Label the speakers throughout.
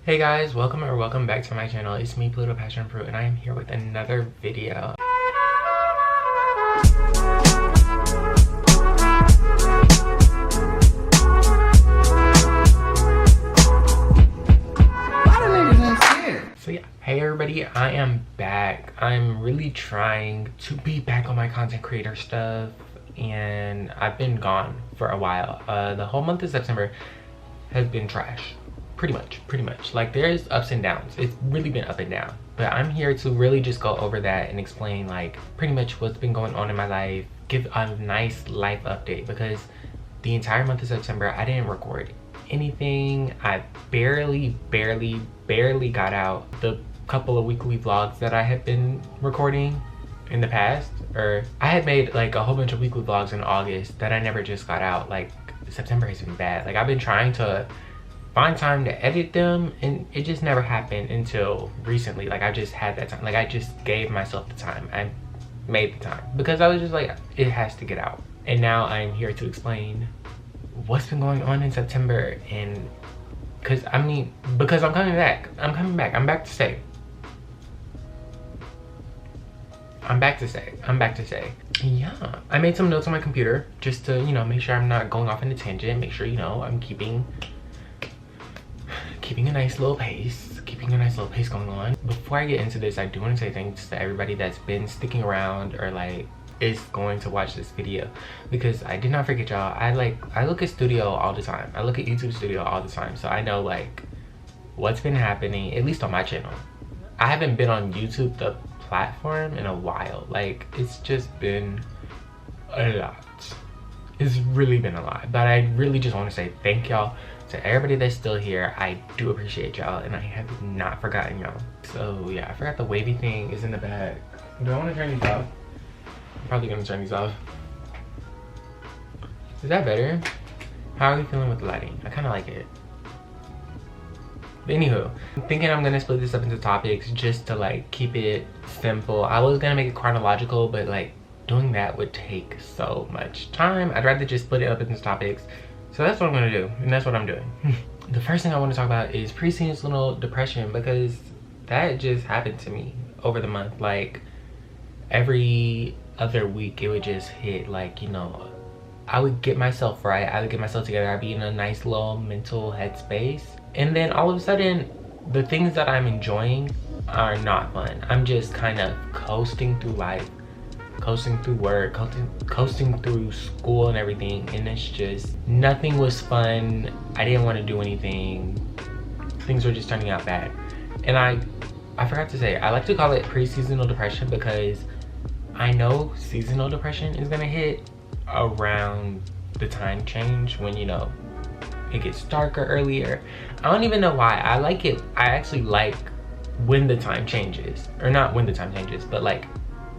Speaker 1: Hey guys, welcome back to my channel. It's me, Pluto Passion Fruit, and I am here with another video. So yeah, hey everybody, I am back. I'm really trying to be back on my content creator stuff, and I've been gone for a while. The whole month of September has been trash. Pretty much. Like, there's ups and downs. It's really been up and down. But I'm here to really just go over that and explain, like, pretty much what's been going on in my life. Give a nice life update, because the entire month of September, I didn't record anything. I barely got out the couple of weekly vlogs that I had been recording in the past. Or I had made, like, a whole bunch of weekly vlogs in August that I never just got out. Like, September has been bad. Like, I've been trying to find time to edit them, and it just never happened until recently. Like, I just had that time. Like, I just gave myself the time. I made the time because I was just like, it has to get out. And now I'm here to explain what's been going on in September. And because I'm coming back. I'm back to stay. I'm back to say. Yeah, I made some notes on my computer just to, you know, make sure I'm not going off in a tangent. Make sure, you know, I'm keeping a nice little pace going on. Before I get into this, I do want to say thanks to everybody that's been sticking around or like is going to watch this video, because I did not forget y'all. I look at Studio all the time. I look at YouTube Studio all the time, so I know like what's been happening, at least on my channel. I haven't been on YouTube, the platform, in a while. Like, it's just been a lot. It's really been a lot, but I really just want to say thank y'all to everybody that's still here. I do appreciate y'all, and I have not forgotten y'all. So yeah, I forgot the wavy thing is in the back. Do I want to turn these off? I'm probably gonna turn these off. Is that better? How are we feeling with the lighting? I kind of like it. But anywho, I'm thinking I'm gonna split this up into topics just to like keep it simple. I was gonna make it chronological, but like doing that would take so much time. I'd rather just split it up into topics. So that's what I'm gonna do, and that's what I'm doing. The first thing I want to talk about is pre-seasonal depression, because that just happened to me over the month. Like, every other week it would just hit. Like, you know, I would get myself right, I would get myself together, I'd be in a nice little mental headspace, and then all of a sudden the things that I'm enjoying are not fun. I'm just kind of coasting through life, coasting through work, coasting through school and everything, and it's just nothing was fun. I didn't want to do anything. Things were just turning out bad. And I forgot to say, I like to call it pre-seasonal depression, because I know seasonal depression is gonna hit around the time change, when, you know, it gets darker earlier. I don't even know why. I like it. I actually like when the time changes, or not when the time changes, but like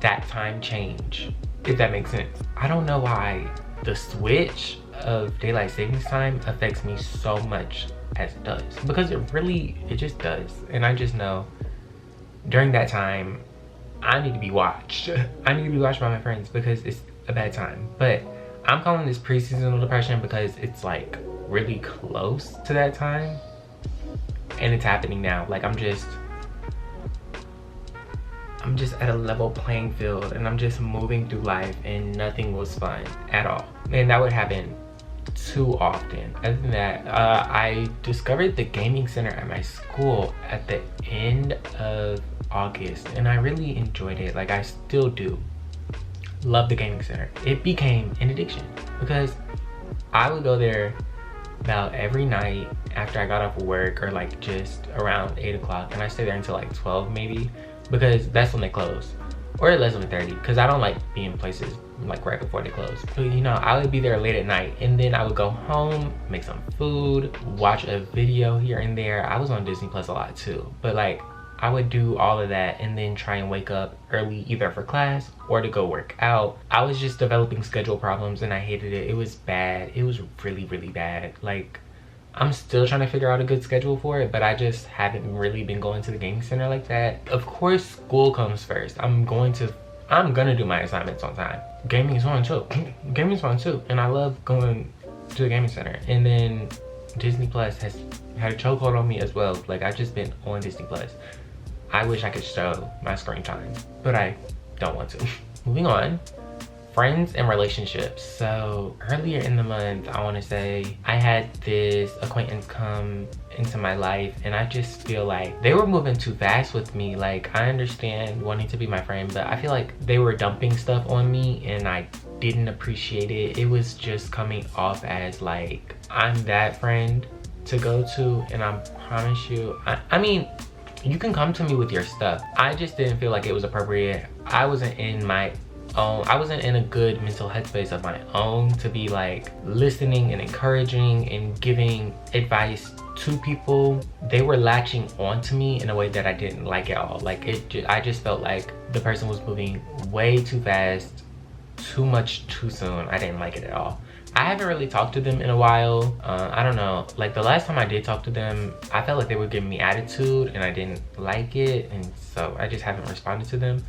Speaker 1: that time change, if that makes sense. I don't know why the switch of daylight savings time affects me so much as it does, because it just does. And I just know during that time I need to be watched. I need to be watched by my friends, because it's a bad time. But I'm calling this pre-seasonal depression because it's like really close to that time, and it's happening now. Like, I'm just at a level playing field, and I'm just moving through life, and nothing was fun at all. And that would happen too often. Other than that, I discovered the gaming center at my school at the end of August, and I really enjoyed it. Like, I still do love the gaming center. It became an addiction, because I would go there about every night after I got off of work, or like just around 8 o'clock, and I stay there until like 12 maybe, because that's when they close, or 11:30, because I don't like being places like right before they close. But you know, I would be there late at night, and then I would go home, make some food, watch a video here and there. I was on Disney Plus a lot too, but like, I would do all of that and then try and wake up early, either for class or to go work out. I was just developing schedule problems, and I hated it. It was bad. It was really bad. Like, I'm still trying to figure out a good schedule for it, but I just haven't really been going to the gaming center like that. Of course, school comes first. I'm gonna do my assignments on time. Gaming is fun too. Gaming is fun too, and I love going to the gaming center. And then Disney Plus has had a chokehold on me as well. Like, I've just been on Disney Plus. I wish I could show my screen time, but I don't want to. Moving on, friends and relationships. So earlier in the month, I want to say I had this acquaintance come into my life, and I just feel like they were moving too fast with me. Like, I understand wanting to be my friend, but I feel like they were dumping stuff on me and I didn't appreciate it. It was just coming off as like, I'm that friend to go to, and I promise you, I mean, you can come to me with your stuff. I just didn't feel like it was appropriate. I wasn't in a good mental headspace of my own to be like listening and encouraging and giving advice to people. They were latching onto me in a way that I didn't like at all. Like, I just felt like the person was moving way too fast, too much too soon. I didn't like it at all. I haven't really talked to them in a while. I don't know, like the last time I did talk to them, I felt like they were giving me attitude and I didn't like it, and so I just haven't responded to them.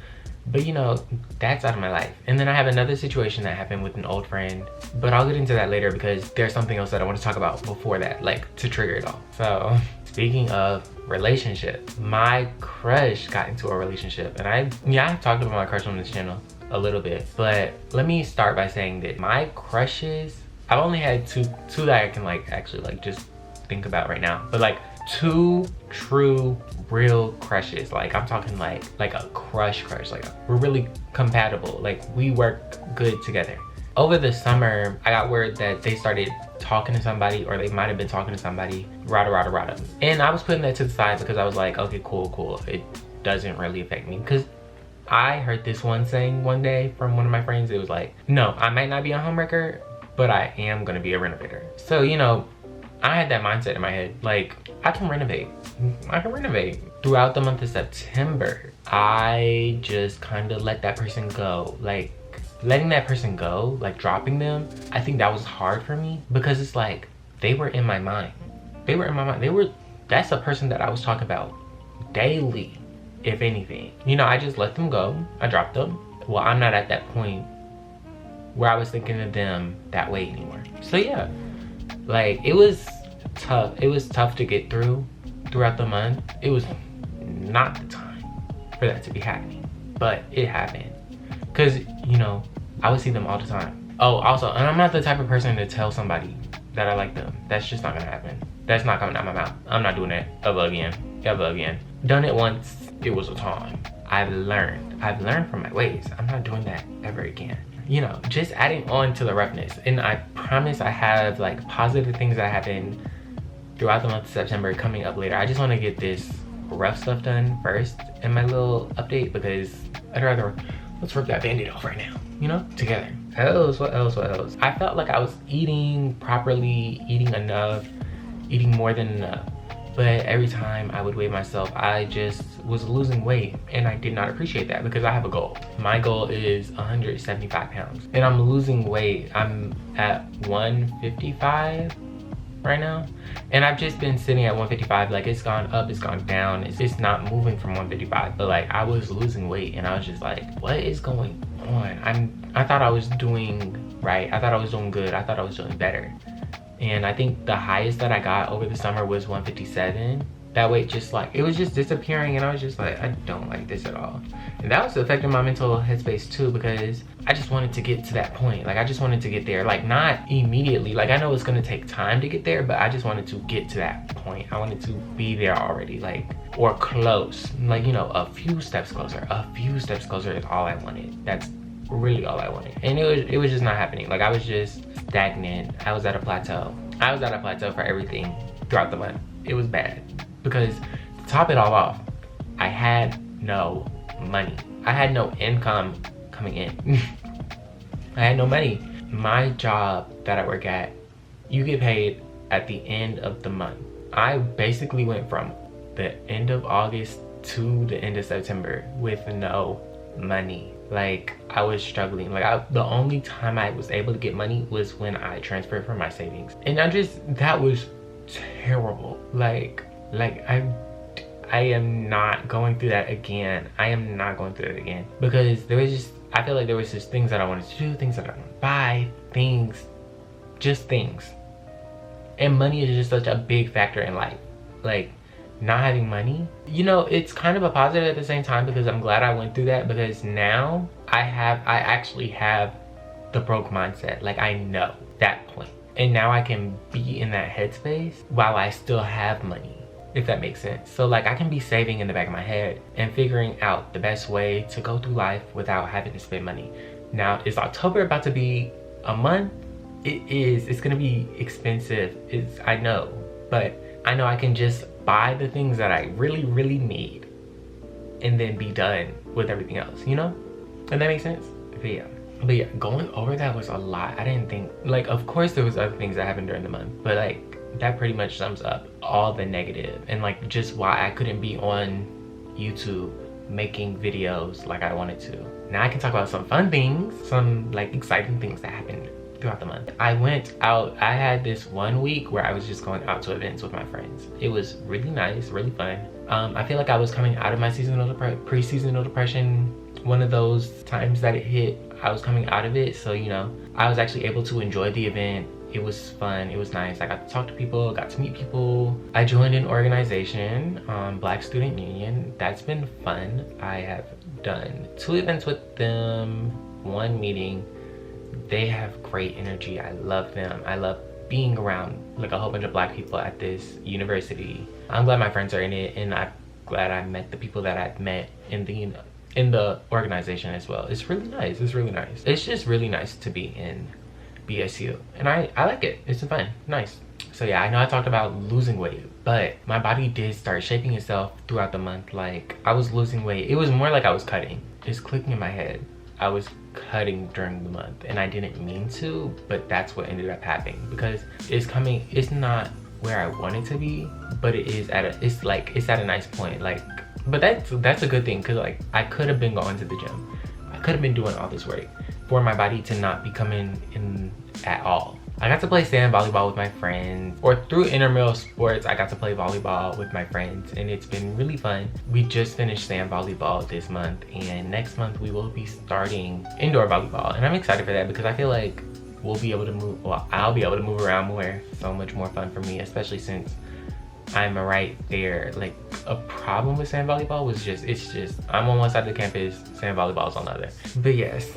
Speaker 1: But you know, that's out of my life. And then I have another situation that happened with an old friend, but I'll get into that later because there's something else that I want to talk about before that, like to trigger it all. So speaking of relationship, my crush got into a relationship, and I've talked about my crush on this channel a little bit, but let me start by saying that my crushes, I've only had two that I can like actually like just think about right now, but like 2 true real crushes. Like, I'm talking like a crush, like we're really compatible, like we work good together. Over the summer, I got word that they started talking to somebody, or they might have been talking to somebody, rada. And I was putting that to the side because I was like, okay, cool, it doesn't really affect me. Because I heard this one saying one day from one of my friends. It was like, no, I might not be a homewrecker, but I am gonna be a renovator. So, you know, I had that mindset in my head, like, I can renovate. Throughout the month of September, I just kind of let that person go. Like, letting that person go, like dropping them, I think that was hard for me because it's like, they were in my mind. That's a person that I was talking about daily, if anything. You know, I just let them go. I dropped them. Well, I'm not at that point where I was thinking of them that way anymore. So yeah, like, it was tough. It was tough to get throughout the month. It was not the time for that to be happening, but it happened because, you know, I would see them all the time. Oh, also, and I'm not the type of person to tell somebody that I like them. That's just not gonna happen. That's not coming out my mouth. I'm not doing that ever again. Done it once, it was a time. I've learned from my ways. I'm not doing that ever again. You know, just adding on to the roughness. And I promise I have like positive things that happen throughout the month of September coming up later. I just want to get this rough stuff done first in my little update because I'd rather, let's rip that band-aid off right now, you know, together. What else? I felt like I was eating properly, eating enough, eating more than enough. But every time I would weigh myself, I just was losing weight, and I did not appreciate that because I have a goal. My goal is 175 pounds, and I'm losing weight. I'm at 155 right now, and I've just been sitting at 155. Like, it's gone up, it's gone down. It's not moving from 155, but like, I was losing weight, and I was just like, what is going on? I thought I was doing right. I thought I was doing good. I thought I was doing better. And I think the highest that I got over the summer was 157. That weight just like, it was just disappearing, and I was just like, I don't like this at all. And that was affecting my mental headspace too, because I just wanted to get to that point. Like, I just wanted to get there, like not immediately. Like, I know it's gonna take time to get there, but I just wanted to get to that point. I wanted to be there already, like, or close. Like, you know, a few steps closer. A few steps closer is all I wanted. That's really all I wanted. And it was just not happening. Like, I was just stagnant. I was at a plateau. I was at a plateau for everything throughout the month. It was bad because, to top it all off, I had no money. I had no income coming in. I had no money. My job that I work at, you get paid at the end of the month. I basically went from the end of August to the end of September with no money. Like, I was struggling. Like, the only time I was able to get money was when I transferred from my savings, and that was terrible. Like I am not going through that again. I am not going through it again, because I feel like there was just things that I wanted to do, things that I wanted to buy, just things. And money is just such a big factor in life. Like, not having money, you know, it's kind of a positive at the same time, because I'm glad I went through that, because now I actually have the broke mindset. Like, I know that point, and now I can be in that headspace while I still have money, if that makes sense. So like, I can be saving in the back of my head and figuring out the best way to go through life without having to spend money. Now, is October about to be a month? It is. It's gonna be expensive. I know, but I know I can just buy the things that I really, really need and then be done with everything else, you know? Does that make sense? But yeah, going over that was a lot. I didn't think, like, of course there was other things that happened during the month, but like, that pretty much sums up all the negative and like just why I couldn't be on YouTube making videos like I wanted to. Now I can talk about some fun things, some like exciting things that happened throughout the month. I went out, I had this one week where I was just going out to events with my friends. It was really nice, really fun. I feel like I was coming out of my pre-seasonal depression. One of those times that it hit, I was coming out of it. So, you know, I was actually able to enjoy the event. It was fun, it was nice. I got to talk to people, got to meet people. I joined an organization, Black Student Union. That's been fun. I have done 2 events with them, 1 meeting. They have great energy. I love them. I love being around like a whole bunch of Black people at this university. I'm glad my friends are in it, and I'm glad I met the people that I've met in the organization as well. It's really nice. It's really nice. It's just really nice to be in BSU, and I like it. It's fun, nice. So yeah, I know I talked about losing weight, but my body did start shaping itself throughout the month. Like, I was losing weight. It was more like I was cutting. It's clicking in my head. I was cutting during the month, and I didn't mean to, but that's what ended up happening, because it's not where I want it to be, but it is it's at a nice point. Like, but that's a good thing, because like, I could have been going to the gym. I could have been doing all this work for my body to not be coming in at all. I got to play sand volleyball with my friends, or through intramural sports, I got to play volleyball with my friends, and it's been really fun. We just finished sand volleyball this month, and next month we will be starting indoor volleyball, and I'm excited for that, because I feel like we'll be able to move, well, I'll be able to move around more. So much more fun for me, especially since I'm right there. Like, a problem with sand volleyball was I'm on one side of the campus, sand volleyball is on the other. But yes,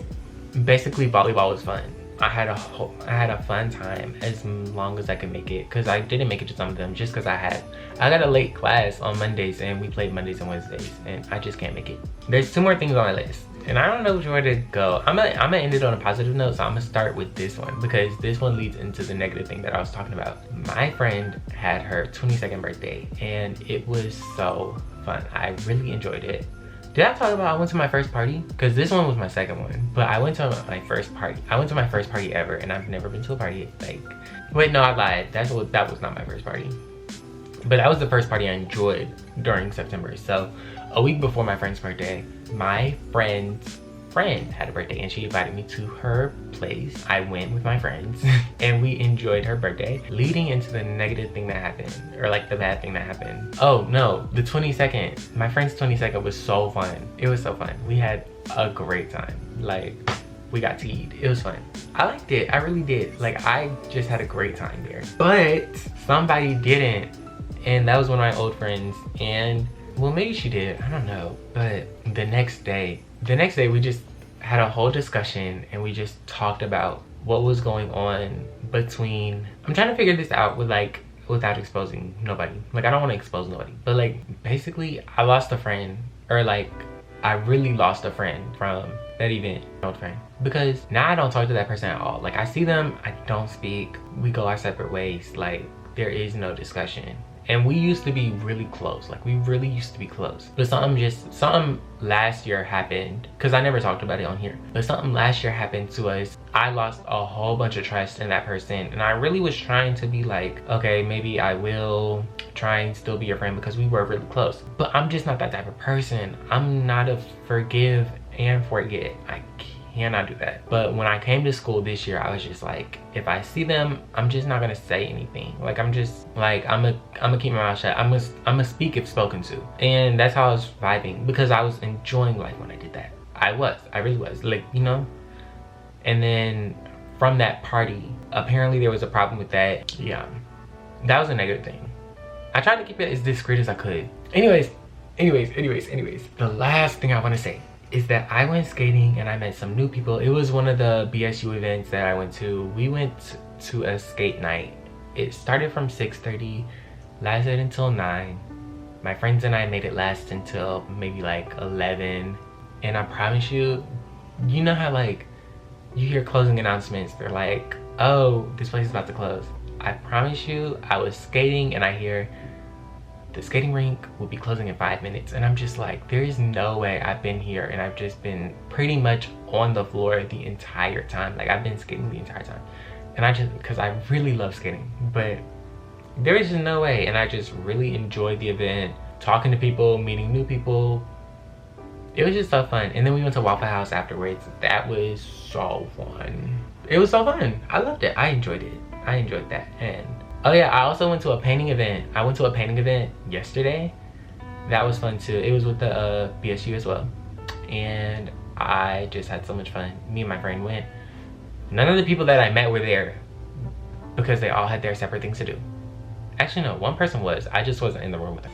Speaker 1: basically volleyball was fun. I had a fun time as long as I could make it, because I didn't make it to some of them just because I got a late class on Mondays, and we played Mondays and Wednesdays, and I just can't make it. There's 2 more things on my list, and I don't know which way to go. I'm gonna end it on a positive note, so I'm gonna start with this one, because this one leads into the negative thing that I was talking about. My friend had her 22nd birthday, and it was so fun. I really enjoyed it. Did I talk about I went to my first party? Because this one was my second one, but I went to my first party. I went to my first party ever, and I've never been to a party like, wait, no, I lied. That was not my first party. But that was the first party I enjoyed during September. So a week before my friend's birthday, my friend's friend had a birthday, and she invited me to her place. I went with my friends and we enjoyed her birthday, leading into the negative thing that happened, or like the bad thing that happened. Oh no, the 22nd, my friend's 22nd was so fun. It was so fun. We had a great time. Like, we got to eat. It was fun. I liked it. I really did. Like, I just had a great time there. But somebody didn't, and that was one of my old friends. And well, maybe she did, I don't know. But the next day we just had a whole discussion, and we just talked about what was going on between, I'm trying to figure this out without exposing nobody. Like, I don't want to expose nobody, but like, basically I lost a friend, or like, I really lost a friend from that event, old friend, because now I don't talk to that person at all. Like, I see them, I don't speak, we go our separate ways. Like, there is no discussion. And we used to be really close. Like, we really used to be close. But something last year happened, because I never talked about it on here. But something last year happened to us. I lost a whole bunch of trust in that person. And I really was trying to be like, okay, maybe I will try and still be your friend, because we were really close. But I'm just not that type of person. I'm not a forgive and forget. I cannot do that. But when I came to school this year, I was just like, if I see them, I'm just not gonna say anything. Like, I'm just like, I'm gonna keep my mouth shut. I'm gonna speak if spoken to. And that's how I was vibing, because I was enjoying life when I did that. I really was, like, you know. And then from that party, apparently there was a problem with that. Yeah, That was a negative thing. I tried to keep it as discreet as I could. Anyways, the last thing I want to say is that I went skating and I met some new people. It was one of the BSU events that I went to. We went to a skate night. It started from 6:30, lasted until 9. My friends and I made it last until maybe like 11. And I promise you, you know how like you hear closing announcements, they're like, oh, this place is about to close. I promise you, I was skating and I hear the skating rink will be closing in 5 minutes, and I'm just like, there is no way. I've been here and I've just been pretty much on the floor the entire time. Like, I've been skating the entire time, and I just, because I really love skating, but there is just no way. And I just really enjoyed the event, talking to people, meeting new people. It was just so fun. And then we went to Waffle House afterwards. That was so fun. It was so fun. I loved it. I enjoyed it. I enjoyed that. And oh yeah, I also went to a painting event. I went to a painting event yesterday. That was fun too. It was with the BSU as well. And I just had so much fun. Me and my friend went. None of the people that I met were there because they all had their separate things to do. Actually no, one person was. I just wasn't in the room with them.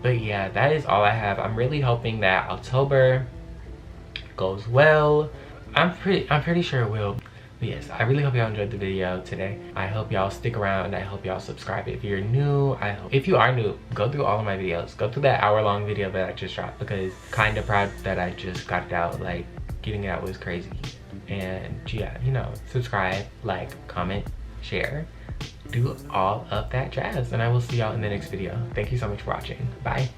Speaker 1: But yeah, that is all I have. I'm really hoping that October goes well. I'm pretty sure it will. But yes, I really hope y'all enjoyed the video today. I hope y'all stick around. I hope y'all subscribe if you're new. If you are new, go through all of my videos. Go through that hour-long video that I just dropped, because kind of proud that I just got it out. Like, getting it out was crazy. And yeah, you know, subscribe, like, comment, share, do all of that jazz. And I will see y'all in the next video. Thank you so much for watching. Bye.